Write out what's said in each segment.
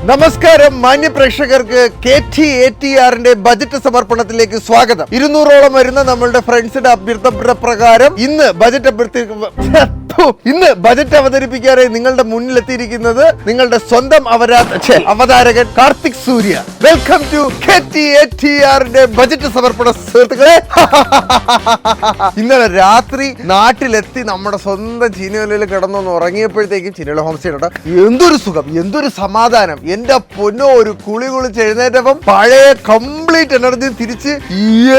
നമസ്കാരം മാന്യ പ്രേക്ഷകർക്ക് KTATRന്റെ ബജറ്റ് സമർപ്പണത്തിലേക്ക് സ്വാഗതം. 200ഓളം വരുന്ന നമ്മളുടെ ഫ്രണ്ട്സിന്റെ അഭ്യർത്ഥന പ്രകാരം ഇന്ന് ബജറ്റ് അവതരിപ്പിക്കാനായി നിങ്ങളുടെ മുന്നിലെത്തിയിരിക്കുന്നത് നിങ്ങളുടെ സ്വന്തം അവതാരകൻ കാർത്തിക് സൂര്യ. വെൽക്കം ടു KTATRന്റെ ബജറ്റ് സമർപ്പണ സുഹൃത്തുക്കളെ. ഇന്നലെ രാത്രി നാട്ടിലെത്തി നമ്മുടെ സ്വന്തം ചീനവലയിൽ കിടന്നൊന്ന് ഉറങ്ങിയപ്പോഴത്തേക്കും ചീനവല ഹോം സ്റ്റേ ഉണ്ട്. എന്തൊരു സുഖം, എന്തൊരു സമാധാനം. എന്റെ പൊന്നോ, ഒരു കുളിച്ച് എഴുന്നേറ്റപ്പം പഴയ കംപ്ലീറ്റ് എനർജി തിരിച്ച്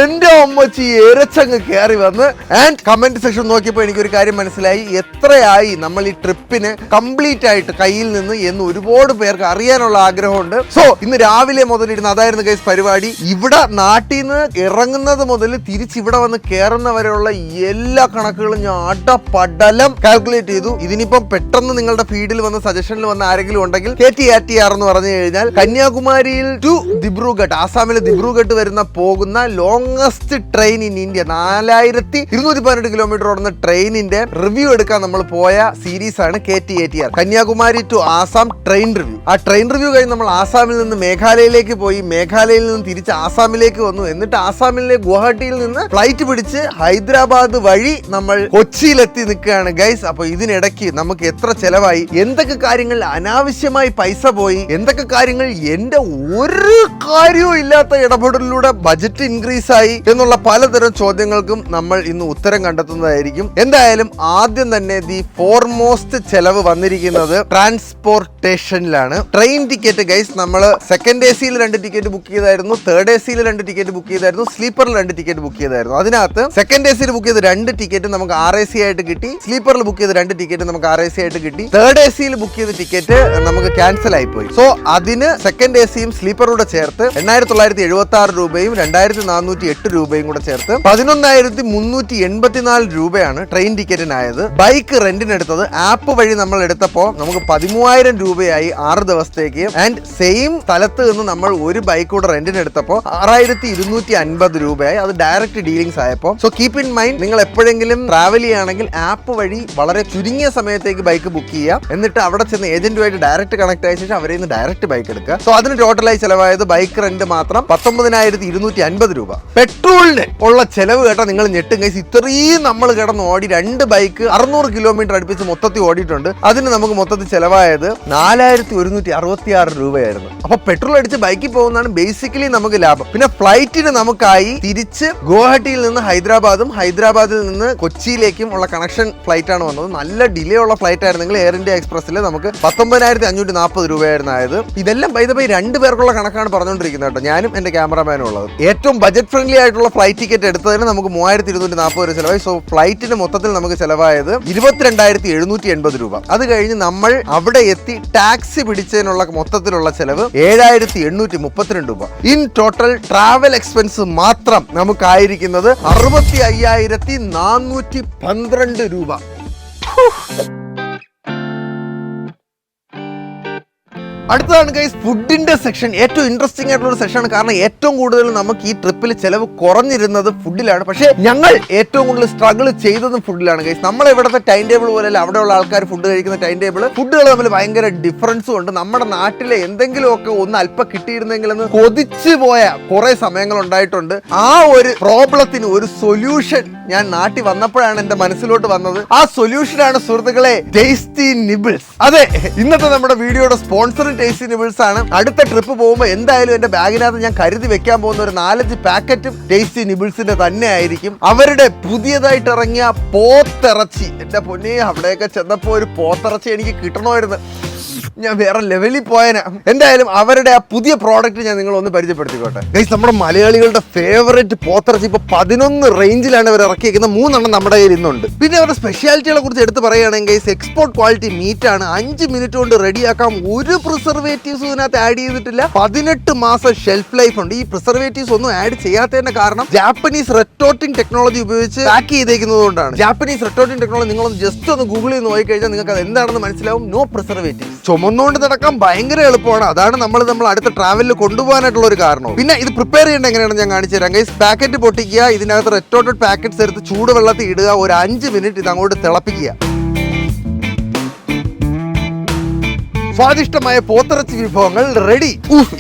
എന്റെ അമ്മച്ചി എരച്ചങ്ങ് കയറി വന്ന്. ആൻഡ് കമന്റ് സെക്ഷൻ നോക്കിയപ്പോൾ എനിക്കൊരു കാര്യം മനസ്സിലായി, എത്രയായി നമ്മൾ ഈ ട്രിപ്പിന് കംപ്ലീറ്റ് ആയിട്ട് കയ്യിൽ നിന്ന് എന്ന് ഒരുപാട് പേർക്ക് അറിയാനുള്ള ആഗ്രഹമുണ്ട്. സോ ഇന്ന് രാവിലെ മുതലിരുന്ന് അതായിരുന്നു ഗൈസ് പരിപാടി. ഇവിടെ നാട്ടിൽ നിന്ന് ഇറങ്ങുന്നത് മുതൽ തിരിച്ച് ഇവിടെ വന്ന് കയറുന്നവരെയുള്ള എല്ലാ കണക്കുകളും ഞാൻ അടപടലം കാൽക്കുലേറ്റ് ചെയ്തു. ഇതിനിപ്പം പെട്ടെന്ന് നിങ്ങളുടെ ഫീഡിൽ വന്ന് സജഷനിൽ വന്ന് ആരെങ്കിലും ഉണ്ടെങ്കിൽ KTATR എന്ന് പറഞ്ഞു കഴിഞ്ഞാൽ കന്യാകുമാരിയിൽ ടു ദിബ്രുഗഡ്, ആസാമിലെ ദിബ്രുഗഡ് പോകുന്ന longest train in India, 4218 kilometre ഓടുന്ന ട്രെയിനിന്റെ റിവ്യൂ എടുക്കാൻ നമ്മൾ പോയ സീരീസ് ആണ് KTATR, Kanyakumari to Assam train review. ആ ട്രെയിൻ റിവ്യൂ കഴിഞ്ഞ് നമ്മൾ ആസാമിൽ നിന്ന് മേഘാലയയിലേക്ക് പോയി, മേഘാലയയിൽ നിന്ന് തിരിച്ച് ആസാമിലേക്ക് വന്നു. എന്നിട്ട് ആസാമിലെ ഗുവാഹട്ടിയിൽ നിന്ന് ഫ്ലൈറ്റ് പിടിച്ച് ഹൈദരാബാദ് വഴി നമ്മൾ കൊച്ചിയിലെത്തി നിൽക്കുകയാണ് ഗൈസ്. അപ്പൊ ഇതിനിടയ്ക്ക് നമുക്ക് എത്ര ചെലവായി, എന്തൊക്കെ കാര്യങ്ങൾ അനാവശ്യമായി പൈസ പോയി, എന്തൊക്കെ കാര്യങ്ങൾ എന്റെ ഒരു കാര്യവും ഇല്ലാത്ത ഇടപെടലിലൂടെ ബജറ്റ് ഇൻക്രീസ് ആയി എന്നുള്ള പലതരം ചോദ്യങ്ങൾക്കും നമ്മൾ ഇന്ന് ഉത്തരം കണ്ടെത്തുന്നതായിരിക്കും. എന്തായാലും ആദ്യം തന്നെ ദി ഫോർമോസ്റ്റ് ചെലവ് വന്നിരിക്കുന്നത് ട്രാൻസ്പോർട്ടേഷനിലാണ്. ട്രെയിൻ ടിക്കറ്റ് ഗൈസ്, നമ്മൾ സെക്കൻഡ് AC-യിൽ 2 ടിക്കറ്റ് ബുക്ക് ചെയ്തായിരുന്നു, തേർഡ് AC-യിൽ 2 ടിക്കറ്റ് ബുക്ക് ചെയ്തായിരുന്നു, സ്ലീപ്പറിൽ 2 ടിക്കറ്റ് ബുക്ക് ചെയ്തായിരുന്നു. അതിനകത്ത് സെക്കൻഡ് AC-യിൽ ബുക്ക് ചെയ്ത് 2 ടിക്കറ്റ് നമുക്ക് RAC ആയിട്ട് കിട്ടി, സ്ലീപ്പറിൽ ബുക്ക് ചെയ്ത് 2 ടിക്കറ്റ് നമുക്ക് RAC ആയിട്ട് കിട്ടി, തേർഡ് AC-യിൽ ബുക്ക് ചെയ്ത ടിക്കറ്റ് നമുക്ക് ക്യാൻസൽ ആയിപ്പോയി. സോ അതിന് സെക്കൻഡ് AC-യും സ്ലീപ്പറൂടെ ചേർത്ത് 8976 രൂപയും 2408 രൂപയും കൂടെ ചേർത്ത് 11384 രൂപയാണ് ട്രെയിൻ ടിക്കറ്റിനായത്. ബൈക്ക് റെന്റിനെടുത്തത് ആപ്പ് വഴി നമ്മൾ എടുത്തപ്പോൾ നമുക്ക് 13000 രൂപയായി 6 ദിവസത്തേക്ക്. ആൻഡ് സെയിം സ്ഥലത്ത് നിന്ന് നമ്മൾ ഒരു ബൈക്ക് കൂടെ റെന്റിനെടുത്തപ്പോൾ 6250 രൂപയായി. അത് ഡയറക്റ്റ് ഡീലിംഗ്സ് ആയപ്പോൾ. സോ കീപ് ഇൻ മൈൻഡ്, നിങ്ങൾ എപ്പോഴെങ്കിലും ട്രാവൽ ചെയ്യുകയാണെങ്കിൽ ആപ്പ് വഴി വളരെ ചുരുങ്ങിയ സമയത്തേക്ക് ബൈക്ക് ബുക്ക് ചെയ്യുക. എന്നിട്ട് അവിടെ ചെന്ന് ഏജന്റുമായിട്ട് ഡയറക്റ്റ് കണക്ട് ആയ ശേഷം അവരെ നിന്ന് ഡയറക്റ്റ് ബൈക്ക് എടുക്കുക. സോ അതിന് ടോട്ടലായി ചെലവായത് ബൈക്ക് റെന്റ് മാത്രം 19250 രൂപ. പെട്രോളിന് ഉള്ള ചെലവ് കേട്ടാ നിങ്ങൾ ഞെട്ടും ഗൈസ്. ഇത്രയും നമ്മൾ കിടന്ന് ഓടി 2 ബൈക്ക് 600 കിലോമീറ്റർ അടുപ്പിച്ച് മൊത്തത്തിൽ ഓടിയിട്ടുണ്ട്. അതിന് നമുക്ക് മൊത്തത്തിൽ ചെലവായത് 4166 രൂപയായിരുന്നു. അപ്പൊ പെട്രോൾ അടിച്ച് ബൈക്കിൽ പോകുന്നതാണ് ബേസിക്കലി നമുക്ക് ലാഭം. പിന്നെ ഫ്ലൈറ്റിന് നമുക്കായി തിരിച്ച് ഗുവാഹട്ടിയിൽ നിന്ന് ഹൈദരാബാദും ഹൈദരാബാദിൽ നിന്ന് കൊച്ചിയിലേക്കും ഉള്ള കണക്ഷൻ ഫ്ലൈറ്റ് ആണ് വന്നത്. നല്ല ഡിലേ ഉള്ള ഫ്ലൈറ്റ് ആയിരുന്നെങ്കിൽ എയർ ഇന്ത്യ എക്സ്പ്രസിൽ നമുക്ക് 19540 രൂപയായിരുന്നു ആയത്. ഇതെല്ലാം ബൈ ദ ബൈ 2 പേർക്കുള്ള കണക്കാണ് പറഞ്ഞുകൊണ്ടിരിക്കുന്നത് കേട്ടോ, ഞാനും എന്റെ ക്യാമറമാനും ഉള്ളത്. ഏറ്റവും ബജറ്റ് ഫ്രണ്ട്ലി ആയിട്ടുള്ള ഫ്ലൈറ്റ് ടിക്കറ്റ് എടുത്തതിന് നമുക്ക് 3240 രൂപ ചെലവായി. സോ ഫ്ലൈറ്റിന് മൊത്തത്തിൽ നമുക്ക് ചെലവായത് 22780 രൂപ. അത് കഴിഞ്ഞ് നമ്മൾ അവിടെ എത്തി ടാക്സി പിടിച്ചതിനുള്ള മൊത്തത്തിലുള്ള ചെലവ് 7832 രൂപ. ഇൻ ടോട്ടൽ ട്രാവൽ എക്സ്പെൻസ് മാത്രം നമുക്കായിരിക്കുന്നത് 65412 രൂപ. അടുത്തതാണ് ഗൈസ് ഫുഡിന്റെ സെക്ഷൻ. ഏറ്റവും ഇൻട്രസ്റ്റിംഗ് ആയിട്ടുള്ള ഒരു സെക്ഷനാണ്. കാരണം ഏറ്റവും കൂടുതൽ നമുക്ക് ഈ ട്രിപ്പിൽ ചെലവ് കുറഞ്ഞിരുന്നത് ഫുഡിലാണ്. പക്ഷേ ഞങ്ങൾ ഏറ്റവും കൂടുതൽ സ്ട്രഗിൾ ചെയ്തതും ഫുഡിലാണ് ഗൈസ്. നമ്മളെ ഇവിടുത്തെ ടൈം ടേബിൾ പോലെയല്ല അവിടെയുള്ള ആൾക്കാർ ഫുഡ് കഴിക്കുന്ന ടൈം ടേബിൾ. ഫുഡുകൾ തമ്മിൽ ഭയങ്കര ഡിഫറൻസും ഉണ്ട്. നമ്മുടെ നാട്ടിലെ എന്തെങ്കിലുമൊക്കെ ഒന്ന് അല്പം കിട്ടിയിരുന്നെങ്കിലെന്ന് കൊതിച്ചു പോയ കുറെ സമയങ്ങൾ ഉണ്ടായിട്ടുണ്ട്. ആ ഒരു പ്രോബ്ലത്തിന് ഒരു സൊല്യൂഷൻ ഞാൻ നാട്ടിൽ വന്നപ്പോഴാണ് എന്റെ മനസ്സിലോട്ട് വന്നത്. ആ സൊല്യൂഷനാണ് സുഹൃത്തുക്കളെ ടേസ്റ്റി നിബിൾസ്. അതെ, ഇന്നത്തെ നമ്മുടെ വീഡിയോയുടെ സ്പോൺസർ ടേസ്റ്റി നിബിൾസ് ആണ്. അടുത്ത ട്രിപ്പ് പോകുമ്പോൾ എന്തായാലും എന്റെ ബാഗിനകത്ത് ഞാൻ കരുതി വെക്കാൻ പോകുന്ന ഒരു 4-5 പാക്കറ്റും ടേസ്റ്റി നിബിൾസിന്റെ തന്നെ ആയിരിക്കും. അവരുടെ പുതിയതായിട്ട് ഇറങ്ങിയ പോത്തിറച്ചി, എന്റെ പൊന്നേ, അവിടെയൊക്കെ ചെന്നപ്പോ ഒരു പോത്തിറച്ചി എനിക്ക് കിട്ടണമായിരുന്നു. ഞാൻ വേറെ ലെവലിൽ പോയനാ. എന്തായാലും അവരുടെ ആ പുതിയ പ്രോഡക്റ്റ് ഞാൻ നിങ്ങളൊന്ന് പരിചയപ്പെടുത്തിക്കോട്ടെ ഗൈസ്. നമ്മുടെ മലയാളികളുടെ ഫേവറേറ്റ് പോത്തിറച്ചി ഇപ്പൊ 11 റേഞ്ചിലാണ് അവർ ഇറക്കിയിരിക്കുന്നത്. 3 എണ്ണം നമ്മുടെ കയ്യിൽ ഇന്നുണ്ട്. പിന്നെ അവരുടെ സ്പെഷ്യാലിറ്റികളെ കുറിച്ച് എടുത്ത് പറയുകയാണെങ്കിൽ ഗൈസ്, എക്സ്പോർട്ട് ക്വാളിറ്റി മീറ്റ് ആണ്. 5 മിനിറ്റ് കൊണ്ട് റെഡിയാക്കാം. ഒരു പ്രിസർവേറ്റീവ്സ് ഇതിനകത്ത് ആഡ് ചെയ്തിട്ടില്ല. 18 മാസം ഷെൽഫ് ലൈഫ് ഉണ്ട്. ഈ പ്രിസർവേറ്റീവ്സ് ഒന്നും ആഡ് ചെയ്യാത്തതിന്റെ കാരണം ജാപ്പനീസ് റെറ്റോർട്ടിംഗ് ടെക്നോളജി ഉപയോഗിച്ച് പാക്ക് ചെയ്തേക്കുന്നത് കൊണ്ടാണ്. ജാപ്പനീസ് റെറ്റോർട്ടിംഗ് ടെക്നോളജി നിങ്ങളൊന്ന് ജസ്റ്റ് ഒന്ന് ഗൂഗിൾ ചെയ്ത് നോക്കി കഴിഞ്ഞാൽ നിങ്ങൾക്ക് അത് എന്താണെന്ന് മനസ്സിലാവും. No preservatives. ചുമന്നുകൊണ്ട് നടക്കാൻ ഭയങ്കര എളുപ്പമാണ്. അതാണ് നമ്മൾ അടുത്ത ട്രാവലിൽ കൊണ്ടുപോകാനായിട്ടുള്ള ഒരു കാരണം. പിന്നെ ഇത് പ്രിപ്പയർ ചെയ്യേണ്ട എങ്ങനെയാണെന്ന് ഞാൻ കാണിച്ചു തരാം ഗൈസ്. പാക്കറ്റ് പൊട്ടിക്കുക, ഇതിനകത്ത് റെറ്റോർട്ടഡ് പാക്കറ്റ്സ് എടുത്ത് ചൂടുവെള്ളത്തിൽ ഇടുക, ഒരു 5 മിനിറ്റ് ഇത് അങ്ങോട്ട് തിളപ്പിക്കുക. സ്വാദിഷ്ടമായ പോത്തിറച്ചി വിഭവങ്ങൾ റെഡി.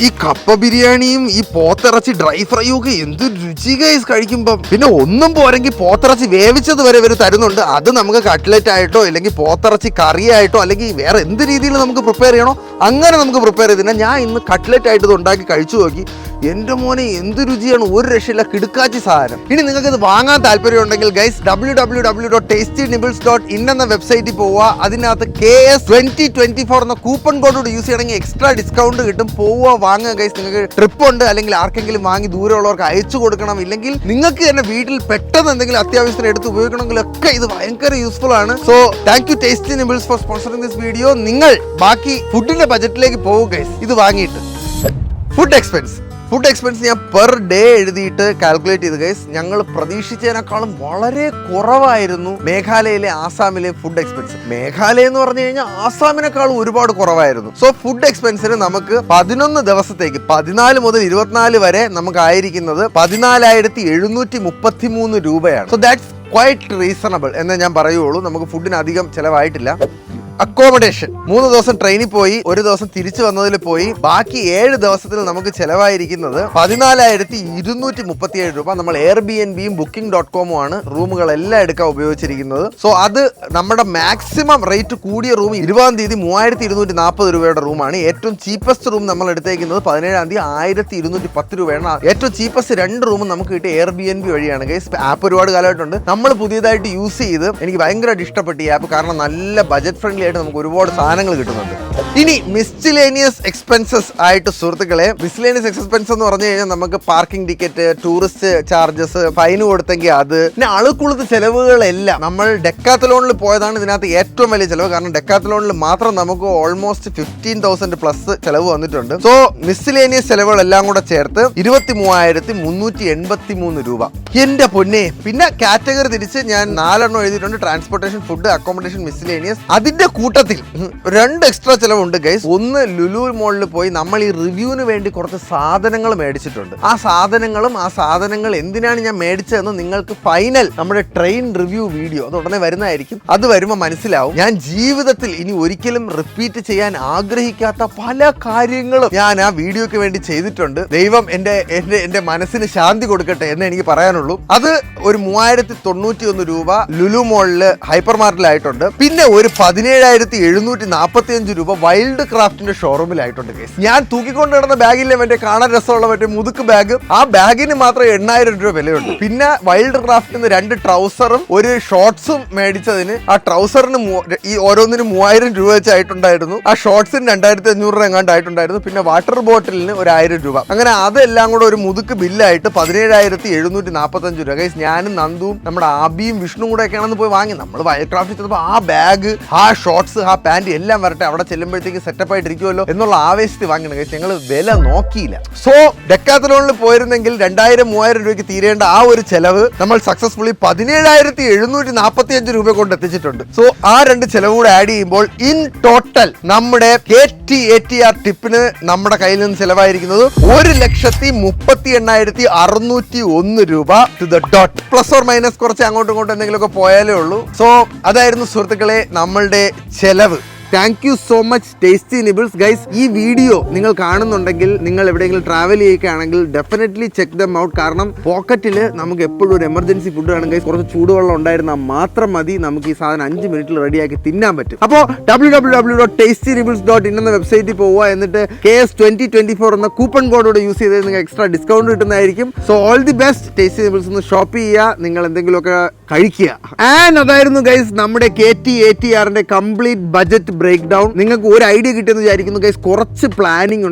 ഈ കപ്പ ബിരിയാണിയും ഈ പോത്തിറച്ചി ഡ്രൈ ഫ്രൈയും ഒക്കെ എന്ത് രുചി ഗൈസ് കഴിക്കുമ്പം. പിന്നെ ഒന്നും പോരെങ്കിൽ പോത്തിറച്ചി വേവിച്ചത് വരെ ഇവർ തരുന്നുണ്ട്. അത് നമുക്ക് കട്ട്ലറ്റ് ആയിട്ടോ അല്ലെങ്കിൽ പോത്തിറച്ചി കറിയായിട്ടോ അല്ലെങ്കിൽ വേറെ എന്ത് രീതിയിൽ നമുക്ക് പ്രിപ്പയർ ചെയ്യണോ അങ്ങനെ നമുക്ക് പ്രിപ്പയർ ചെയ്തില്ല. ഞാൻ ഇന്ന് കട്ട്ലറ്റ് ആയിട്ട് ഇത് ഉണ്ടാക്കി കഴിച്ചു നോക്കി. എന്റെ മോനെ എന്ത് രുചിയാണ്, ഒരു രക്ഷയില്ല, കിടുക്കാച്ചി സാധനം. ഇനി നിങ്ങൾക്ക് ഇത് വാങ്ങാൻ താല്പര്യം ഉണ്ടെങ്കിൽ ഗൈസ് www.tastynibbles.in എന്ന വെബ്സൈറ്റിൽ പോവുക. അതിനകത്ത് KS2024 എന്ന കൂപ്പൺ കോഡ് യൂസ് ചെയ്യണമെങ്കിൽ എക്സ്ട്രാ ഡിസ്കൗണ്ട് കിട്ടും. പോവുക, വാങ്ങുക ഗൈസ്. നിങ്ങൾക്ക് ട്രിപ്പ് ഉണ്ട് അല്ലെങ്കിൽ ആർക്കെങ്കിലും വാങ്ങി ദൂരമുള്ളവർക്ക് അയച്ചു കൊടുക്കണം, ഇല്ലെങ്കിൽ നിങ്ങൾക്ക് തന്നെ വീട്ടിൽ പെട്ടെന്ന് എന്തെങ്കിലും അത്യാവശ്യത്തിന് എടുത്ത് ഉപയോഗിക്കണമെങ്കിലൊക്കെ ഇത് ഭയങ്കര യൂസ്ഫുൾ ആണ്. So thank you Tasty Nibbles for sponsoring this video. നിങ്ങൾ ബാക്കി ഫുഡിന്റെ ബജറ്റിലേക്ക് പോകുക ഗൈസ് ഇത് വാങ്ങിയിട്ട്. ഫുഡ് എക്സ്പെൻസ് ഞാൻ പെർ ഡേ എഴുതിയിട്ട് കാൽക്കുലേറ്റ് ചെയ്ത് ഗൈസ്, ഞങ്ങൾ പ്രതീക്ഷിച്ചതിനേക്കാളും വളരെ കുറവായിരുന്നു മേഘാലയയിലെ ആസാമിലെ ഫുഡ് എക്സ്പെൻസ്. മേഘാലയ എന്ന് പറഞ്ഞു കഴിഞ്ഞാൽ ആസാമിനേക്കാളും ഒരുപാട് കുറവായിരുന്നു. സോ ഫുഡ് എക്സ്പെൻസിന് നമുക്ക് 11 ദിവസത്തേക്ക് 14 മുതൽ 24 വരെ നമുക്ക് ആയിരിക്കുന്നത് 14,733 രൂപയാണ്. സോ ദാറ്റ്സ് ക്വൈറ്റ് റീസണബിൾ എന്നേ ഞാൻ പറയുള്ളൂ. നമുക്ക് ഫുഡിന് അധികം ചിലവായിട്ടില്ല. അക്കോമഡേഷൻ 3 ദിവസം ട്രെയിനിൽ പോയി, 1 ദിവസം തിരിച്ചു വന്നതിൽ പോയി, ബാക്കി 7 ദിവസത്തിൽ നമുക്ക് ചെലവായിരിക്കുന്നത് 14,237 രൂപ. നമ്മൾ എയർബിഎൻബിയും booking.com ആണ് റൂമുകളെല്ലാം എടുക്കാൻ ഉപയോഗിച്ചിരിക്കുന്നത്. സോ അത് നമ്മുടെ മാക്സിമം റേറ്റ് കൂടിയ റൂം 20-ാം തീയതി 3,240 രൂപയുടെ റൂമാണ്. ഏറ്റവും ചീപ്പസ്റ്റ് റൂം നമ്മൾ എടുത്തേക്കുന്നത് 17-ാം തീയതി 1,210 രൂപയാണ്. ഏറ്റവും ചീപ്പസ്റ്റ് 2 റൂം നമുക്ക് കിട്ടിയ എയർബിഎൻബി വഴിയാണ് ഗൈസ്. ആപ്പ് ഒരുപാട് കാലമായിട്ടുണ്ട്, നമ്മൾ പുതിയതായിട്ട് യൂസ് ചെയ്ത് എനിക്ക് ഭയങ്കരമായിട്ട് ഇഷ്ടപ്പെട്ടു ഈ ആപ്പ്. കാരണം നല്ല ബജറ്റ് ഫ്രണ്ട്ലി ആയിട്ട് നമുക്ക് ഒരുപാട് സാധനങ്ങൾ കിട്ടുന്നുണ്ട്. ഇനി മിസ്ചിലേനിയസ് എക്സ്പെൻസസ് ആയിട്ട് സുഹൃത്തുക്കളെ, മിസ്ലേനിയസ് എക്സ്പെൻസ് എന്ന് പറഞ്ഞു കഴിഞ്ഞാൽ നമുക്ക് parking ticket, tourist charges, fine കൊടുത്തെങ്കിൽ അത്, പിന്നെ അളുക്കുളുത്ത ചെലവുകളെല്ലാം. നമ്മൾ ഡെക്കാത്തലോണിൽ പോയതാണ് ഇതിനകത്ത് ഏറ്റവും വലിയ ചെലവ്. കാരണം ഡെക്കാത്തലോണിൽ മാത്രം നമുക്ക് ഓൾമോസ്റ്റ് 15,000 പ്ലസ് ചെലവ് വന്നിട്ടുണ്ട്. സോ മിസ്ലേനിയസ് ചെലവുകളെല്ലാം കൂടെ ചേർത്ത് 23,383 രൂപ. എന്റെ പൊന്നെ. പിന്നെ കാറ്റഗറി തിരിച്ച് ഞാൻ 4 എണ്ണം എഴുതിയിട്ടുണ്ട്: ട്രാൻസ്പോർട്ടേഷൻ, ഫുഡ്, അക്കോമഡേഷൻ, മിസ്ലേനിയസ്. അതിന്റെ കൂട്ടത്തിൽ 2 എക്സ്ട്രാ ചെലവുണ്ട് ഗൈസ്. ഒന്ന്, ലുലു മോളിൽ പോയി നമ്മൾ ഈ റിവ്യൂവിന് വേണ്ടി കുറച്ച് സാധനങ്ങൾ മേടിച്ചിട്ടുണ്ട്. ആ സാധനങ്ങൾ എന്തിനാണ് ഞാൻ മേടിച്ചതെന്ന് നിങ്ങൾക്ക് ഫൈനൽ നമ്മുടെ ട്രെയിൻ റിവ്യൂ വീഡിയോ അത് ഉടനെ വരുന്നതായിരിക്കും. അത് വരുമ്പോൾ മനസ്സിലാവും. ഞാൻ ജീവിതത്തിൽ ഇനി ഒരിക്കലും റിപ്പീറ്റ് ചെയ്യാൻ ആഗ്രഹിക്കാത്ത പല കാര്യങ്ങളും ഞാൻ ആ വീഡിയോക്ക് വേണ്ടി ചെയ്തിട്ടുണ്ട്. ദൈവം എന്റെ മനസ്സിന് ശാന്തി കൊടുക്കട്ടെ എന്ന് എനിക്ക് പറയാനുള്ളൂ. അത് ഒരു 3,091 രൂപ ലുലു മോളില് ഹൈപ്പർ മാർക്കറ്റിലായിട്ടുണ്ട്. പിന്നെ ഒരു 17,745 രൂപ വൈൽഡ് ക്രാഫ്റ്റിന്റെ ഷോറൂമിലായിട്ടുണ്ട് കേസ്. ഞാൻ തൂക്കിക്കൊണ്ട് നടന്ന ബാഗില്ലേ മറ്റേ കാണാൻ രസമുള്ള മറ്റേ മുതുക്ക് ബാഗ്, ആ ബാഗിന് മാത്രം 8,000 രൂപ വിലയുണ്ട്. പിന്നെ വൈൽഡ് ക്രാഫ്റ്റിന് 2 ട്രൗസറും 1 ഷോർട്സും മേടിച്ചതിന് ആ ട്രൗസറിന് ഈ ഓരോന്നിനും 3,000 രൂപ വെച്ചായിട്ടുണ്ടായിരുന്നു. ആ ഷോർട്സിന് 2,500 രൂപ എങ്ങാണ്ട് ആയിട്ടുണ്ടായിരുന്നു. പിന്നെ വാട്ടർ ബോട്ടിലിന് 1,000 രൂപ. അങ്ങനെ അതെല്ലാം കൂടെ ഒരു മുതുക്ക് ബില്ലായിട്ട് 17,745 രൂപ ഗൈസ്. ഞാനും നന്ദുവും നമ്മുടെ ആബിയും വിഷ്ണു കൂടെ ഒക്കെയാണെന്ന് പോയി വാങ്ങി. നമ്മൾ വൈൽഡ് ക്രാഫ്റ്റിൽ ചെന്നപ്പോൾ ആ ബാഗ്, ആ ഷോർട്സ്, ആ പാന്റ് എല്ലാം വരട്ടെ, അവിടെ ചെല്ലുമ്പോഴത്തേക്ക് സെറ്റപ്പ് ആയിട്ടിരിക്കുമല്ലോ എന്നുള്ള ആവേശത്തിൽ വാങ്ങണം ഗൈസ്. ഞങ്ങൾ വില നോക്കിയില്ല. സോ ഡെക്കാത്തലോണിൽ പോയിരുന്നെങ്കിൽ 2,000-3,000 രൂപയ്ക്ക് തീരേണ്ട ആ ഒരു ചെലവ് നമ്മൾ സക്സസ്ഫുള്ളി 17,745 രൂപ കൊണ്ട് എത്തിച്ചിട്ടുണ്ട്. സോ ആ 2 ചെലവ് കൂടെ ആഡ് ചെയ്യുമ്പോൾ ഇൻ ടോട്ടൽ നമ്മുടെ KTATR ടിപ്പിന് നമ്മുടെ കയ്യിൽ നിന്ന് ചെലവായിരിക്കുന്നത് 1,38,601 രൂപ to the dot. Plus or minus കുറച്ച് അങ്ങോട്ടും ഇങ്ങോട്ടും എന്തെങ്കിലുമൊക്കെ പോയാലേ ഉള്ളൂ. സോ അതായിരുന്നു സുഹൃത്തുക്കളെ നമ്മളുടെ ചെലവ്. Thank you so much tasty nibbles guys. ഈ വീഡിയോ നിങ്ങൾ കാണുന്നുണ്ടെങ്കിൽ, നിങ്ങൾ എവിടെയെങ്കിലും ട്രാവൽ ചെയ്യുകയാണെങ്കിൽ ഡെഫിനറ്റ്ലി ചെക്ക് ദം ഔട്ട്. കാരണം പോക്കറ്റിൽ നമുക്ക് എപ്പോഴും ഒരു എമർജൻസി ഫുഡ് വേണം ഗൈസ്. കുറച്ച് ചൂടുവെള്ളം ഉണ്ടായിരുന്നാൽ മാത്രം മതി നമുക്ക് ഈ സാധനം 5 മിനിറ്റിൽ റെഡിയാക്കി തിന്നാൻ പറ്റും. അപ്പോൾ www.tastynibbles.in എന്ന വെബ്സൈറ്റിൽ പോവുക. എന്നിട്ട് KS2024 എന്ന കൂപ്പൺ കോഡോട് യൂസ് ചെയ്ത് നിങ്ങൾക്ക് എക്സ്ട്രാ ഡിസ്കൗണ്ട് കിട്ടുന്നതായിരിക്കും. So all the best. Tasty nibbles ഒന്ന് ഷോപ്പ് ചെയ്യുക, നിങ്ങൾ എന്തെങ്കിലുമൊക്കെ കഴിക്കുക. ആൻഡ് അതായിരുന്നു ഗൈസ് നമ്മുടെ KTATRന്റെ കംപ്ലീറ്റ് ബജറ്റ് ബ്രേക്ക് ഡൗൺ. നിങ്ങൾക്ക് ഒരു ഐഡിയ കിട്ടിയെന്ന് വിചാരിക്കുന്നു ഗൈസ്. കുറച്ച് പ്ലാനിങ്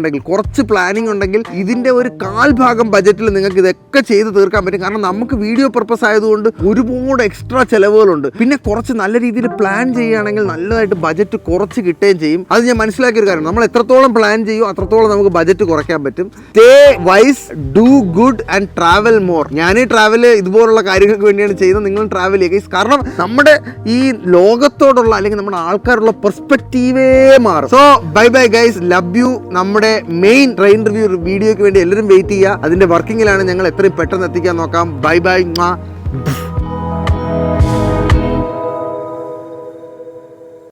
ഉണ്ടെങ്കിൽ ഇതിന്റെ ഒരു 1/4 ഭാഗം ബജറ്റിൽ നിങ്ങൾക്ക് ഇതൊക്കെ ചെയ്ത് തീർക്കാൻ പറ്റും. കാരണം നമുക്ക് വീഡിയോ പർപ്പസ് ആയതുകൊണ്ട് ഒരുപാട് എക്സ്ട്രാ ചെലവുകളുണ്ട്. പിന്നെ കുറച്ച് നല്ല രീതിയിൽ പ്ലാൻ ചെയ്യുകയാണെങ്കിൽ നല്ലതായിട്ട് ബജറ്റ് കുറച്ച് കിട്ടുകയും ചെയ്യും. അത് ഞാൻ മനസ്സിലാക്കിയ ഒരു കാര്യം. നമ്മൾ എത്രത്തോളം പ്ലാൻ ചെയ്യും അത്രത്തോളം നമുക്ക് ബജറ്റ് കുറയ്ക്കാൻ പറ്റും. Stay wise, do good and travel more. ഞാൻ ഈ ട്രാവല് ഇതുപോലുള്ള കാര്യങ്ങൾക്ക് വേണ്ടിയാണ് ചെയ്യുന്നത്. നിങ്ങൾ ട്രാവൽ ചെയ്യുക. കാരണം നമ്മുടെ ഈ ലോകത്തോടുള്ള അല്ലെങ്കിൽ നമ്മുടെ ആൾക്കാരുള്ള പെർസ്പെക്റ്റീവേ മാറും. So bye bye guys, love you. നമ്മുടെ മെയിൻ ട്രെയിൻ റിവ്യൂ വീഡിയോയ്ക്ക് വേണ്ടി എല്ലാവരും വെയിറ്റ് ചെയ്യുക. അതിന്റെ വർക്കിങ്ങിലാണ്. ഞങ്ങൾ എത്രയും പെട്ടെന്ന് എത്തിക്കാൻ നോക്കാം. Bye bye.